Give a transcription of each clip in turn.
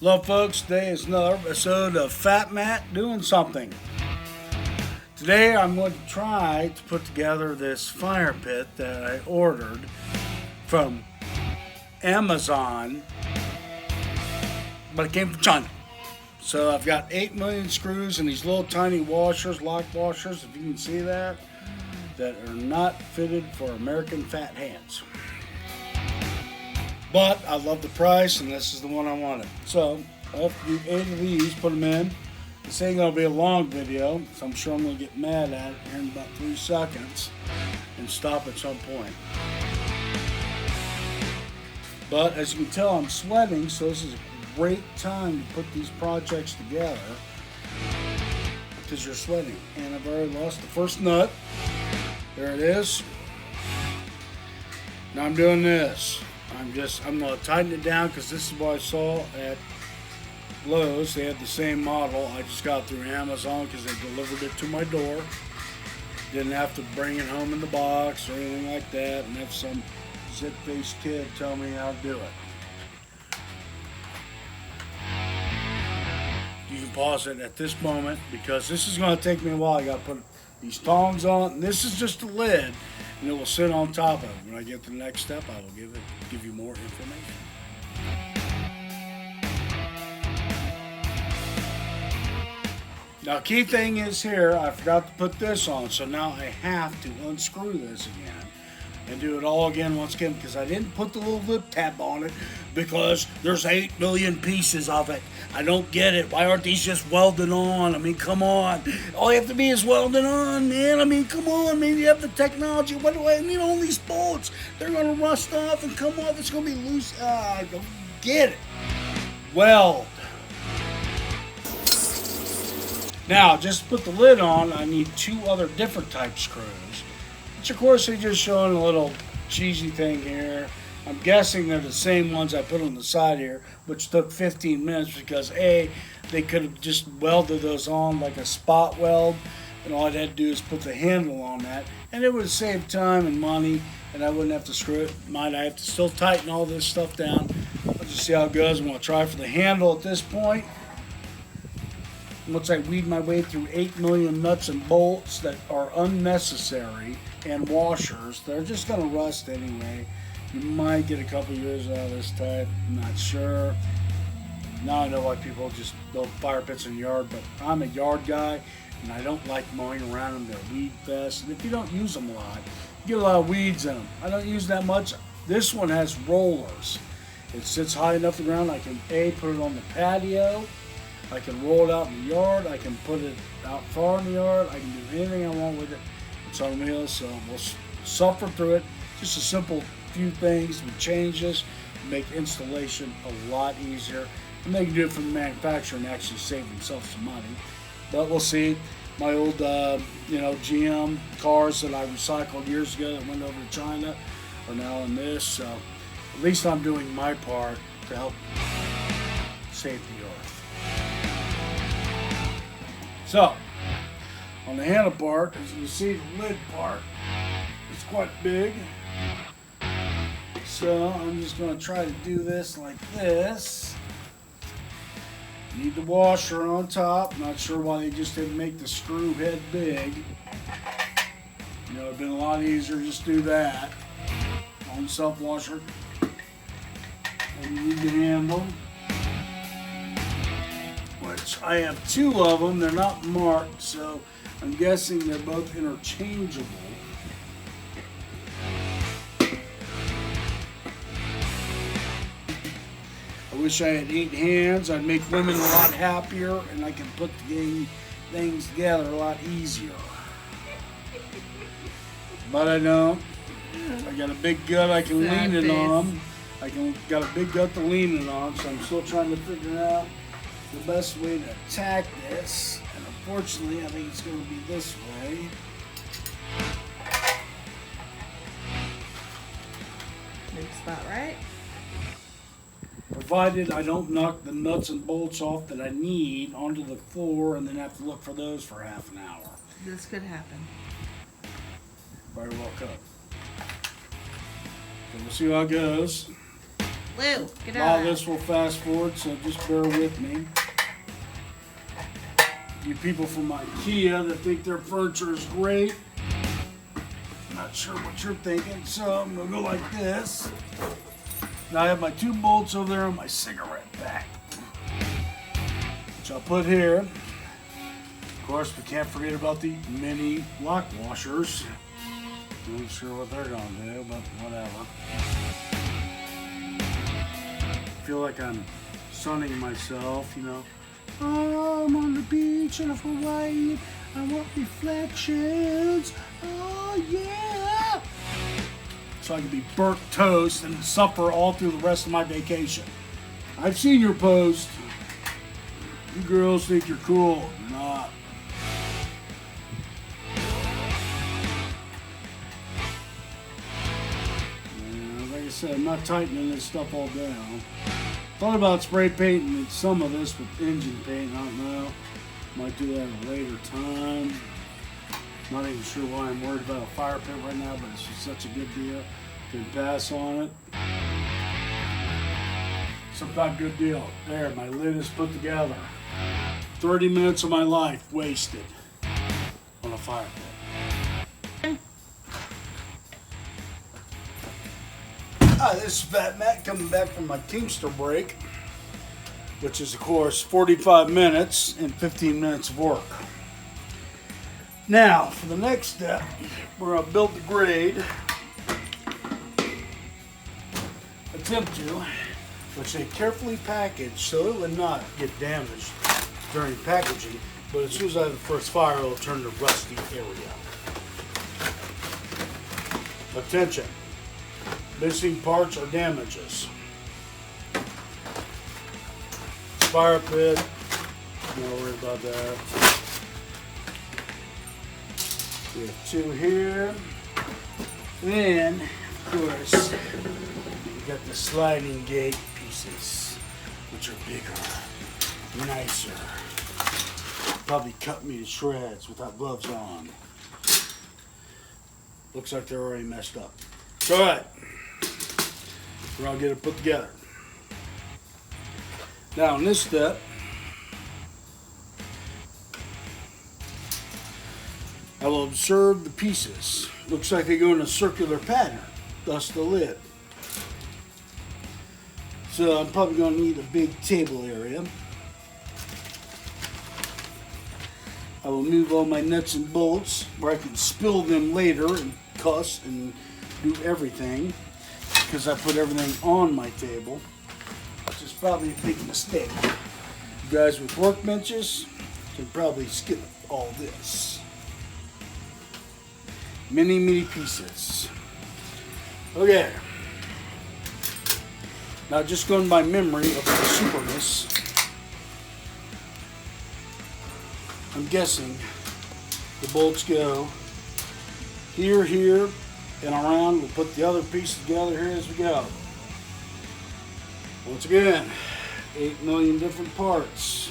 Hello, folks. Today is another episode of Fat Matt Doing Something. Today, I'm going to try to put together this fire pit that I ordered from Amazon, but it came from China. So I've got 8 million screws and these little tiny washers, lock washers, if you can see that are not fitted for American fat hands. But I love the price, and this is the one I wanted. So I have to do 8 of these, put them in. This ain't going to be a long video, so I'm sure I'm going to get mad at it here in about 3 seconds and stop at some point. But as you can tell, I'm sweating, so this is a great time to put these projects together because you're sweating. And I've already lost the first nut. There it is. Now I'm doing this. I'm going to tighten it down because this is what I saw at Lowe's. They had the same model. I just got it through Amazon because they delivered it to my door. Didn't have to bring it home in the box or anything like that and have some zit-faced kid tell me how to do it. You can pause it at this moment because this is going to take me a while. I got to put these tongs on, and this is just a lid, and it will sit on top of it. When I get to the next step, I will give you more information. Now, key thing is here, I forgot to put this on, so now I have to unscrew this again and do it all again once again because I didn't put the little lip tab on it because there's 8 million pieces of it. I don't get it. Why aren't these just welded on? I mean, come on. All you have to be is welded on, man. I mean, come on, man. You have the technology. What do I need all these bolts? They're going to rust off and come off. It's going to be loose. I don't get it. Weld. Now, just to put the lid on, I need 2 other different type screws. Which, of course, they're just showing a little cheesy thing here. I'm guessing they're the same ones I put on the side here, which took 15 minutes because, A, they could have just welded those on like a spot weld, and all I'd had to do is put the handle on that, and it would save time and money, and I wouldn't have to screw it. Might I have to still tighten all this stuff down. I'll just see how it goes. I'm going to try for the handle at this point. Once I weed my way through 8 million nuts and bolts that are unnecessary and washers, they're just going to rust anyway. You might get a couple years out of this type. I'm not sure. Now I know why people just build fire pits in the yard, but I'm a yard guy and I don't like mowing around them. They're weed fest. And if you don't use them a lot, you get a lot of weeds in them. I don't use that much. This one has rollers. It sits high enough to the ground. I can put it on the patio. I can roll it out in the yard. I can put it out far in the yard. I can do anything I want with it. It's on wheels, so we'll suffer through it. Just a simple few things with changes make installation a lot easier. And they can do it from the manufacturer and actually save themselves some money. But we'll see. My old, GM cars that I recycled years ago that went over to China are now in this. So at least I'm doing my part to help save the earth. So, on the handle part, as you can see, the lid part is quite big. So, I'm just going to try to do this like this. Need the washer on top. Not sure why they just didn't make the screw head big. It'd been a lot easier to just do that. On the self-washer. And you need the handle. Which I have 2 of them. They're not marked, so I'm guessing they're both interchangeable. I wish I had 8 hands. I'd make women a lot happier, and I can put the things together a lot easier. But I don't. I got a big gut I can lean it on. Got a big gut to lean it on, so I'm still trying to figure out the best way to attack this. And unfortunately, I think it's going to be this way. Looks about right. Provided I don't knock the nuts and bolts off that I need onto the floor and then have to look for those for half an hour. This could happen. Very well cooked. So we'll see how it goes. Lou, get Now out. this will fast forward, so just bear with me. You people from IKEA that think their furniture is great, not sure what you're thinking, so I'm gonna go like this. Now I have my 2 bolts over there on my cigarette pack, which I'll put here. Of course, we can't forget about the mini lock washers. Not sure what they're gonna do, but whatever. Feel like I'm sunning myself, you know. Oh, I'm on the beach in Hawaii. I want reflections. Oh, yeah. So I can be burnt toast and suffer all through the rest of my vacation. I've seen your post. You girls think you're cool. You're not. And like I said, I'm not tightening this stuff all down. Thought about spray painting some of this with engine paint. I don't know. Might do that at a later time. Not even sure why I'm worried about a fire pit right now, but it's just such a good deal. Can pass on it. Some kind of good deal. There, my lid is put together. 30 minutes of my life wasted on a fire pit. Hi, this is Fat Matt coming back from my Teamster break, which is, of course, 45 minutes and 15 minutes of work. Now, for the next step, we're going to build the grade. Attempt to, which they carefully packaged so it would not get damaged during packaging, but as soon as I have the first fire, it'll turn to rusty area. Attention. Missing parts or damages. Fire pit, don't worry about that. We have 2 here. Then, of course, we got the sliding gate pieces, which are bigger, nicer. Probably cut me to shreds without gloves on. Looks like they're already messed up. It's alright. We're all get it put together. Now in this step, I will observe the pieces. Looks like they go in a circular pattern, thus the lid. So I'm probably going to need a big table area. I will move all my nuts and bolts where I can spill them later and cuss and do everything, because I put everything on my table, which is probably a big mistake. You guys with workbenches can probably skip all this. Many pieces. Okay. Now just going by memory of the superness, I'm guessing the bolts go here, and around. We'll put the other piece together here as we go. Once again, 8 million different parts.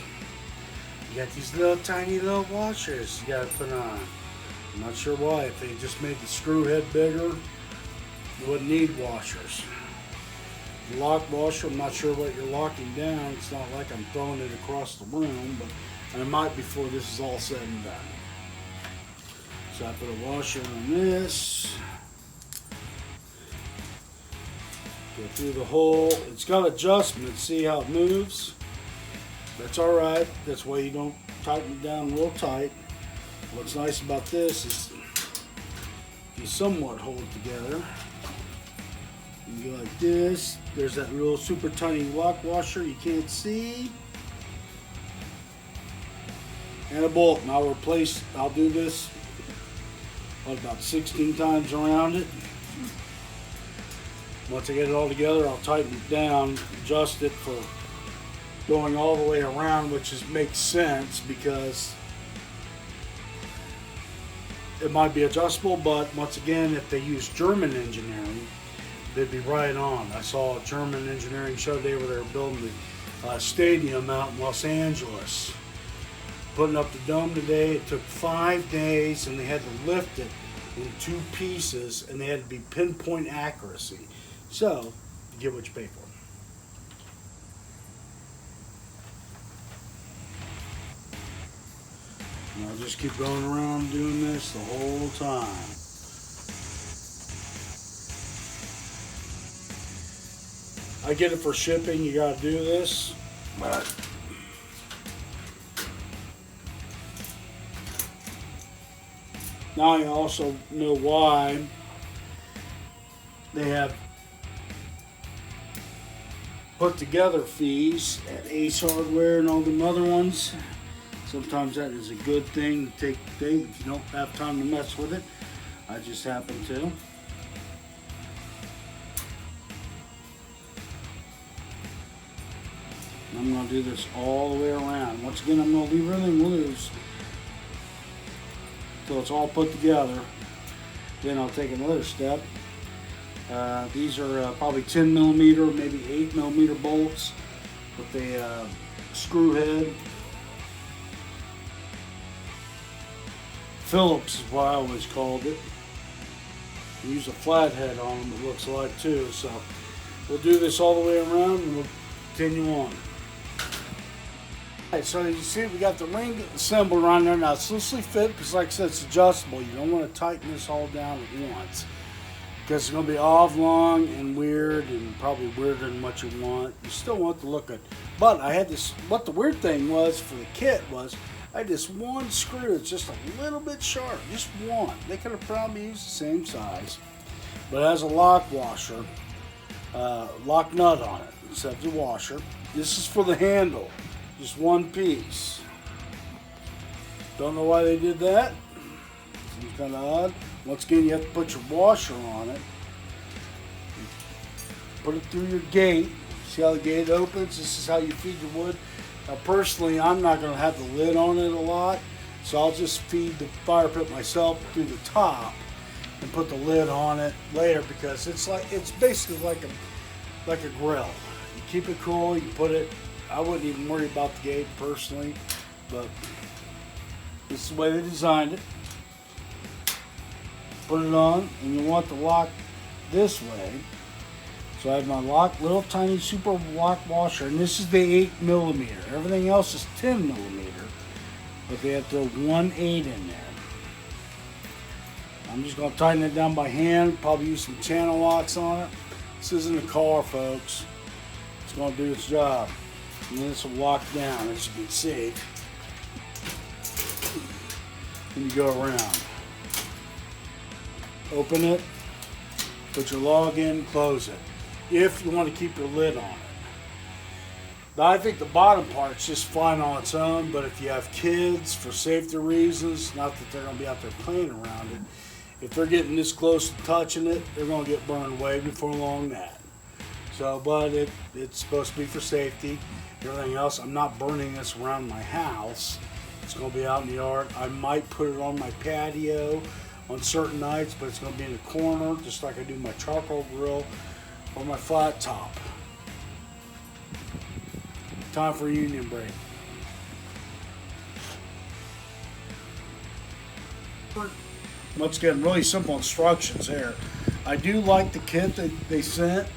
You got these little tiny little washers you gotta put on. I'm not sure why. If they just made the screw head bigger, you wouldn't need washers. The lock washer, I'm not sure what you're locking down. It's not like I'm throwing it across the room, but I might before this is all said and done. So I put a washer on this. Go through the hole. It's got adjustments. See how it moves? That's alright. That's why you don't tighten it down real tight. What's nice about this is you somewhat hold it together. You go like this. There's that real super tiny lock washer you can't see. And a bolt. And I'll do this about 16 times around it. Once I get it all together, I'll tighten it down, adjust it for going all the way around, which makes sense because it might be adjustable, but once again, if they use German engineering, they'd be right on. I saw a German engineering show today where they were building the stadium out in Los Angeles. Putting up the dome today, it took 5 days, and they had to lift it in 2 pieces, and they had to be pinpoint accuracy. So, you get what you pay for. And I'll just keep going around doing this the whole time. I get it for shipping, you gotta do this, but now I also know why they have put together fees at Ace Hardware and all them other ones. Sometimes that is a good thing to take if you don't have time to mess with it. I just happen to. I'm going to do this all the way around. Once again, I'm going to leave everything loose until it's all put together. Then I'll take another step. These are probably 10 millimeter, maybe 8 millimeter bolts with a screw head. Phillips is what I always called it. I use a flathead on them, it looks like too. So we'll do this all the way around and we'll continue on. Alright, so you see we got the ring assembled around there. Now it's loosely fit because, like I said, it's adjustable. You don't want to tighten this all down at once because it's going to be oblong and weird and probably weirder than what you want. You still want to look good. But I had this, what the weird thing was for the kit was I had this one screw that's just a little bit sharp, just one. They could have probably used the same size, but it has a lock washer, lock nut on it instead of the washer. This is for the handle. Just one piece. Don't know why they did that. Seems kind of odd. Once again, you have to put your washer on it. Put it through your gate. See how the gate opens? This is how you feed your wood. Now, personally, I'm not going to have the lid on it a lot, so I'll just feed the fire pit myself through the top and put the lid on it later because it's basically like a grill. You keep it cool. You put it. I wouldn't even worry about the gate personally, but this is the way they designed it. Put it on, and you want the lock this way. So I have my little tiny super lock washer, and this is the 8 millimeter. Everything else is 10 millimeter, but they have to throw 1/8 in there. I'm just going to tighten it down by hand, probably use some channel locks on it. This isn't a car, folks. It's going to do its job. And this will lock down, as you can see. And you go around. Open it, put your log in, close it. If you want to keep your lid on it. Now, I think the bottom part's just fine on its own, but if you have kids, for safety reasons, not that they're going to be out there playing around it, if they're getting this close to touching it, they're going to get burned way before long that. So, but it's supposed to be for safety. Everything else, I'm not burning this around my house. It's going to be out in the yard. I might put it on my patio on certain nights, but it's going to be in the corner, just like I do my charcoal grill or my flat top. Time for a union break. Once again, really simple instructions here. I do like the kit that they sent.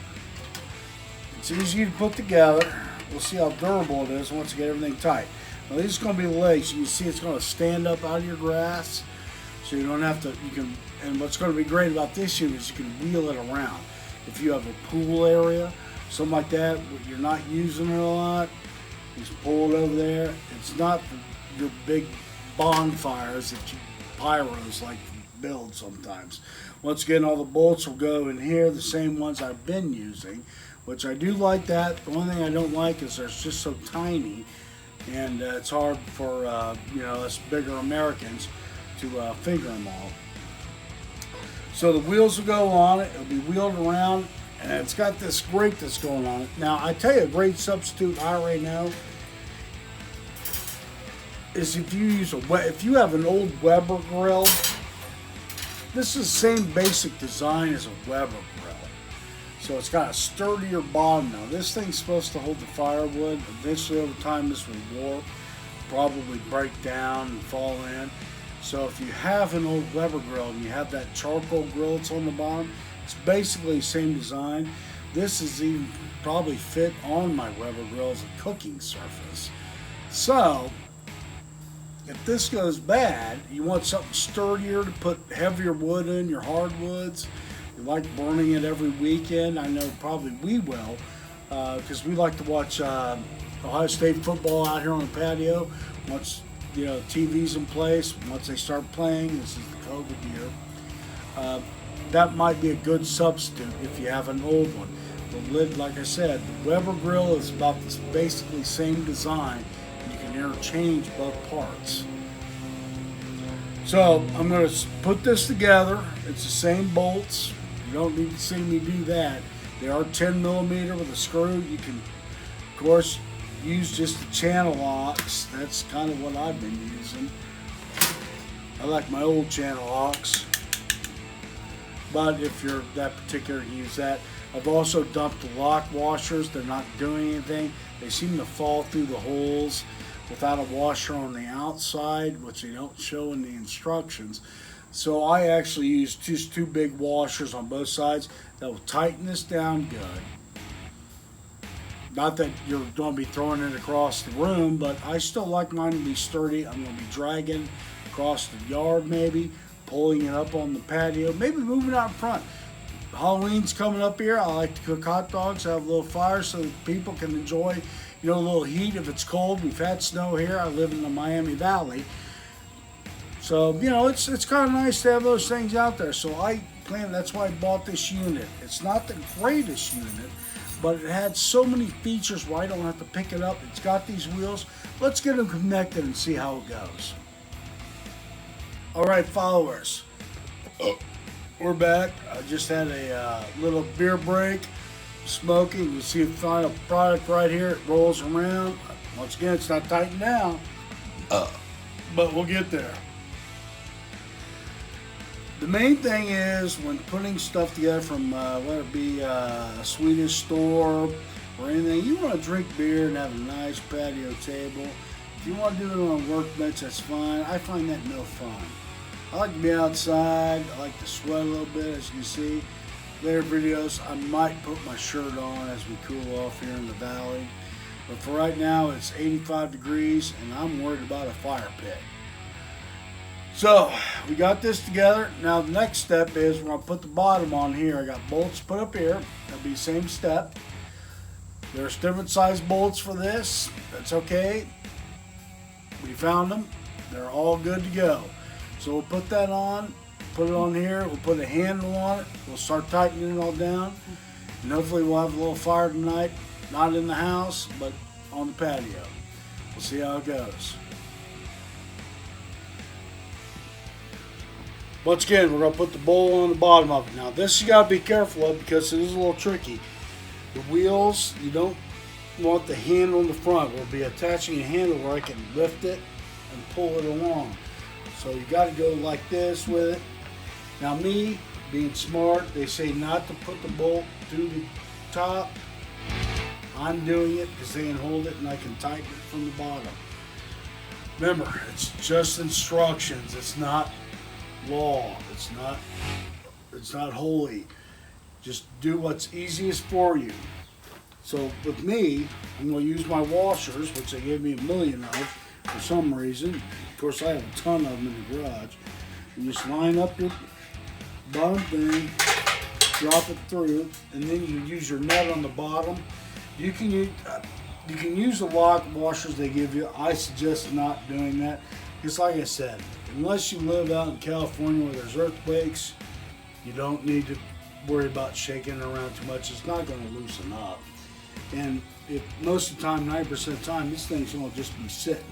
It's easy to put together. We'll see how durable it is once you get everything tight. Now these are going to be legs. You can see it's going to stand up out of your grass, so you don't have to. You can. And what's going to be great about this unit is you can wheel it around. If you have a pool area, something like that, where you're not using it a lot, you just pull it over there. It's not your big bonfires that you pyros like to build sometimes. Once again, all the bolts will go in here, the same ones I've been using, which I do like that. The only thing I don't like is they're just so tiny, and it's hard for us bigger Americans to figure them all. So the wheels will go on it. It'll be wheeled around, and it's got this grate that's going on it. Now, I tell you, a great substitute I already know is if you use if you have an old Weber grill. This is the same basic design as a Weber grill. So it's got a sturdier bottom now. This thing's supposed to hold the firewood. Eventually, over time, this will warp, probably break down and fall in. So if you have an old Weber grill and you have that charcoal grill that's on the bottom, it's basically the same design. This is even probably fit on my Weber grill as a cooking surface. So If this goes bad, you want something sturdier to put heavier wood in, your hardwoods. You like burning it every weekend. I know probably we will, because we like to watch Ohio State football out here on the patio. Once TV's in place, once they start playing, this is the COVID year. That might be a good substitute if you have an old one. The lid, like I said, the Weber grill is about this basically same design. You can interchange both parts. So I'm going to put this together. It's the same bolts. You don't need to see me do that. They are 10 millimeter with a screw. You can, of course, use just the channel locks. That's kind of what I've been using. I like my old channel locks. But if you're that particular, use that. I've also dumped the lock washers. They're not doing anything. They seem to fall through the holes without a washer on the outside, which they don't show in the instructions. So I actually use just two big washers on both sides that will tighten this down good. Not that you're going to be throwing it across the room, but I still like mine to be sturdy. I'm going to be dragging across the yard maybe, pulling it up on the patio, maybe moving out in front. Halloween's coming up here. I like to cook hot dogs, have a little fire so that people can enjoy, a little heat if it's cold. We've had snow here. I live in the Miami Valley. So, it's kind of nice to have those things out there. So that's why I bought this unit. It's not the greatest unit, but it had so many features where I don't have to pick it up. It's got these wheels. Let's get them connected and see how it goes. All right, followers. We're back. I just had a little beer break, smoking. You see the final product right here. It rolls around. Once again, it's not tightened down, but we'll get there. The main thing is when putting stuff together from whether it be a Swedish store or anything, you want to drink beer and have a nice patio table. If you want to do it on a workbench, that's fine. I find that no fun. I like to be outside. I like to sweat a little bit, as you can see. Later videos, I might put my shirt on as we cool off here in the valley. But for right now, it's 85 degrees, and I'm worried about a fire pit. So, we got this together. Now, the next step is we're going to put the bottom on here. I got bolts put up here. That'll be the same step. There's different size bolts for this. That's okay. We found them. They're all good to go. So we'll put that on, put it on here, we'll put a handle on it, we'll start tightening it all down, and hopefully we'll have a little fire tonight, not in the house, but on the patio. We'll see how it goes. Once again, we're going to put the bowl on the bottom of it. Now this you got to be careful of because it is a little tricky. The wheels, you don't want the handle in the front. We'll be attaching a handle where I can lift it and pull it along. So you got to go like this with it. Now me, being smart, they say not to put the bolt through the top. I'm doing it because they can hold it and I can tighten it from the bottom. Remember, it's just instructions. It's not law. It's not holy. Just do what's easiest for you. So with me, I'm going to use my washers, which they gave me a million of for some reason. Of course, I have a ton of them in the garage. You just line up your bottom thing, drop it through, and then you use your nut on the bottom. You can use the lock washers they give you. I suggest not doing that. Because like I said, unless you live out in California where there's earthquakes, you don't need to worry about shaking it around too much. It's not going to loosen up. And most of the time, 90% of the time, these things will just be sitting.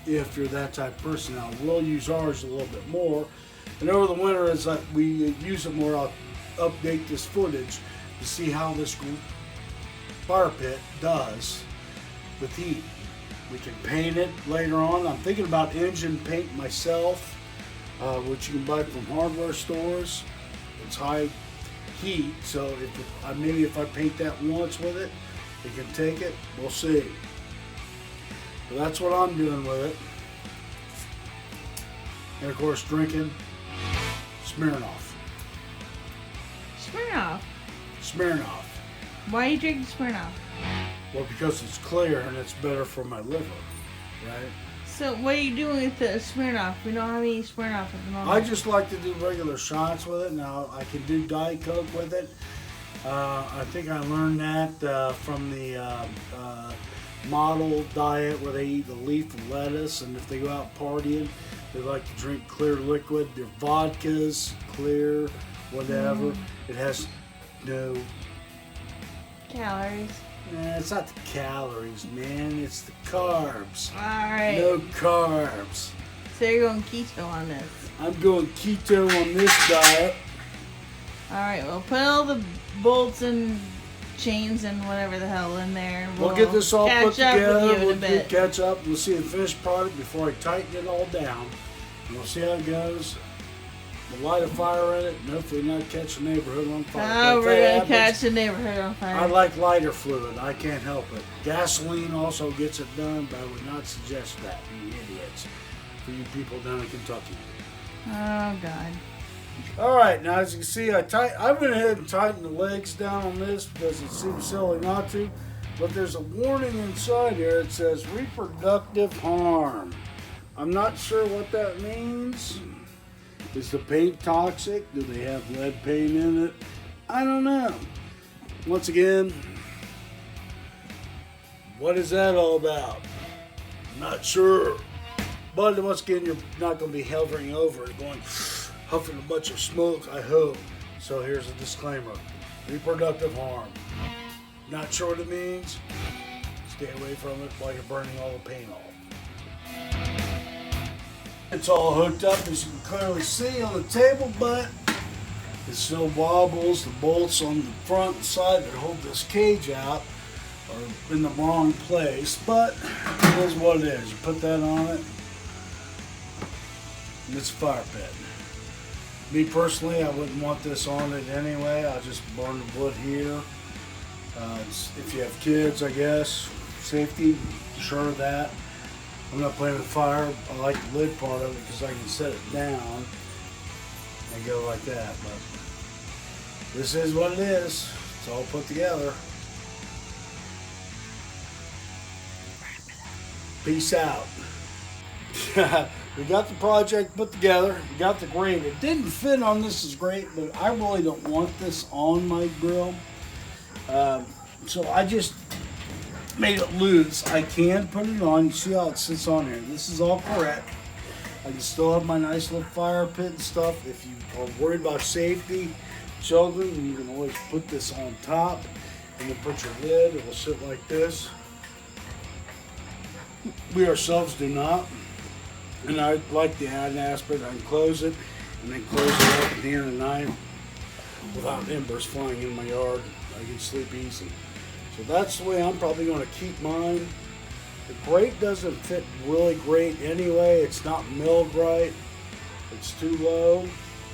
If you're that type of person. Now, we'll use ours a little bit more. And over the winter, as we use it more, I'll update this footage to see how this fire pit does with heat. We can paint it later on. I'm thinking about engine paint myself, which you can buy from hardware stores. It's high heat, so maybe if I paint that once with it, it can take it. We'll see. So that's what I'm doing with it. And of course, drinking Smirnoff. Smirnoff. Smirnoff. Why are you drinking Smirnoff? Well, because it's clear and it's better for my liver, right? So what are you doing with the Smirnoff? We don't have any Smirnoff at the moment. I just like to do regular shots with it. Now I can do Diet Coke with it. I think I learned that from the model diet where they eat the leaf of lettuce, and if they go out partying, they like to drink clear liquid. Their vodkas, clear, whatever. It has no. Calories. Nah, it's not the calories, man. It's the carbs. Alright. No carbs. So you're going keto on this. I'm going keto on this diet. Alright, well put all the bolts and chains and whatever the hell in there. We'll get this all put together. We'll We'll catch up. We'll see the finished product before I tighten it all down. And we'll see how it goes. We'll light a fire in it and hopefully not catch the neighborhood on fire. Oh, If we're that going to happens, catch the neighborhood on fire. I like lighter fluid. I can't help it. Gasoline also gets it done, but I would not suggest that, you idiots. For you people down in Kentucky. Oh, God. All right, now as you can see, I went ahead and tightened the legs down on this because it seems silly not to. But there's a warning inside here. It says reproductive harm. I'm not sure what that means. Is the paint toxic? Do they have lead paint in it? I don't know. Once again, what is that all about? Not sure. But once again, you're not going to be hovering over it, going huffing a bunch of smoke, I hope. So here's a disclaimer. Reproductive harm. Not sure what it means. Stay away from it while you're burning all the paint off. It's all hooked up, as you can clearly see on the table, but it still wobbles. The bolts on the front and side that hold this cage out are in the wrong place, but it is what it is. You put that on it, and it's a fire pit. Me personally, I wouldn't want this on it anyway. I'll just burn the wood here. If you have kids, I guess, safety, sure of that. I'm not playing with fire. I like the lid part of it because I can set it down and go like that. But this is what it is. It's all put together. Peace out. We got the project put together. We got the grate. It didn't fit on this as great, but I really don't want this on my grill. So I just made it loose. I can put it on. You see how it sits on here. This is all correct. I can still have my nice little fire pit and stuff. If you are worried about safety, children, you can always put this on top and then put your lid. It will sit like this. We ourselves do not. And I like the add aspect. I can close it and then close it up at the end of the night without embers flying in my yard. I can sleep easy. So that's the way I'm probably going to keep mine. The grate doesn't fit really great anyway. It's not milled right. It's too low.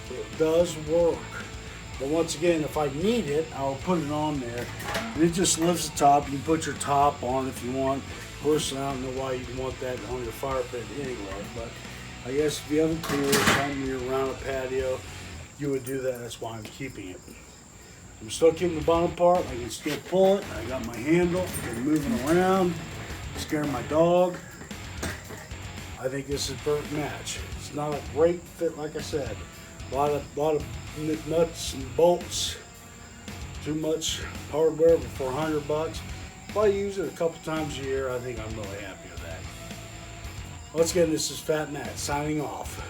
It does work. But once again, if I need it, I'll put it on there. And it just lifts the top. You can put your top on if you want. Of course, I don't know why you'd want that on your fire pit anyway. But I guess if you have a pool or something, you're around a patio, you would do that. That's why I'm keeping it. I'm still keeping the bottom part. I can still pull it. I got my handle. I'm moving around. Scaring my dog. I think this is a perfect match. It's not a great fit, like I said. A lot of nuts and bolts. Too much hardware for $400. If I use it a couple times a year, I think I'm really happy with that. Once again, this is Fat Matt signing off.